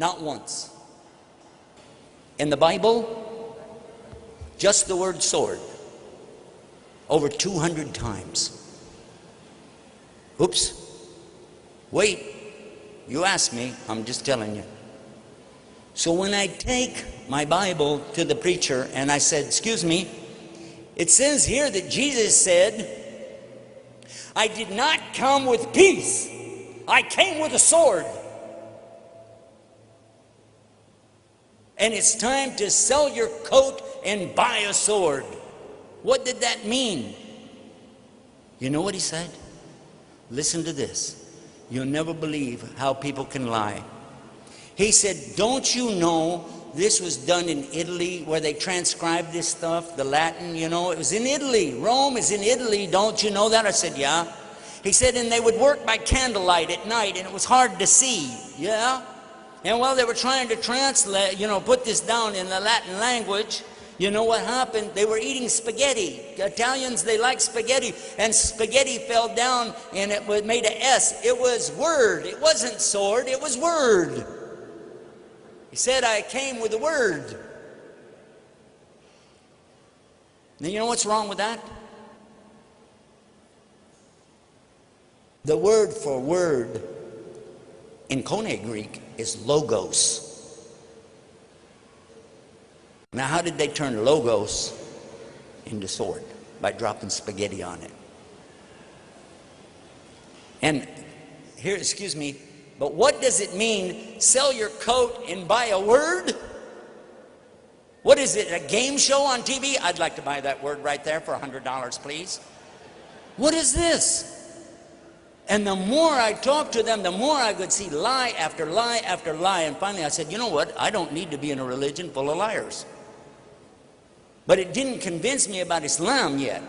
Not once. In the Bible, just the word sword, over 200 times. Oops. Wait. You asked me, I'm just telling you. So when I take my Bible to the preacher and I said, excuse me, it says here that Jesus said, I did not come with peace. I came with a sword. And it's time to sell your coat and buy a sword. What did that mean? You know what he said? Listen to this. You'll never believe how people can lie. He said, don't you know this was done in Italy where they transcribed this stuff, the Latin, you know, it was in Italy. Rome is in Italy, don't you know that? I said, yeah. He said, and they would work by candlelight at night and it was hard to see. Yeah. And while they were trying to translate, you know, put this down in the Latin language, you know what happened? They were eating spaghetti. Italians, they like spaghetti. And spaghetti fell down and it made an S. It was word. It wasn't sword. It was word. He said, I came with a word. Now, you know what's wrong with that? The word for word in Koine Greek is logos. Now, how did they turn logos into sword? By dropping spaghetti on it. And here, excuse me, but what does it mean, sell your coat and buy a word? What is it, a game show on TV? I'd like to buy that word right there for $100, please. What is this? And the more I talked to them, the more I could see lie after lie after lie. And finally I said, you know what? I don't need to be in a religion full of liars. But it didn't convince me about Islam yet.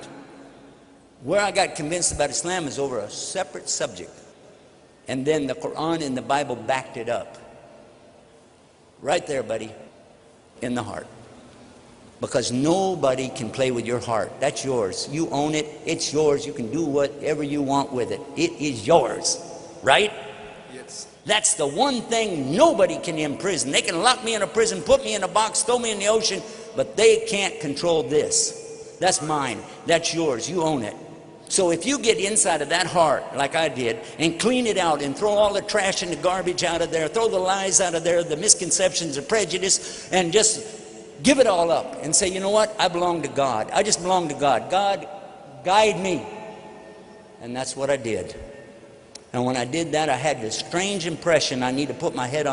Where I got convinced about Islam is over a separate subject. And then the Quran and the Bible backed it up. Right there, buddy, in the heart. Because nobody can play with your heart. That's yours. You own it. It's yours. You can do whatever you want with it. It is yours. Right? Yes. That's the one thing nobody can imprison. They can lock me in a prison, put me in a box, throw me in the ocean, but they can't control this. That's mine. That's yours. You own it. So if you get inside of that heart, like I did, and clean it out and throw all the trash and the garbage out of there, throw the lies out of there, the misconceptions, the prejudice, and just give it all up and say, you know what? I belong to God. I just belong to God. God, guide me. And that's what I did. And when I did that, I had this strange impression I need to put my head on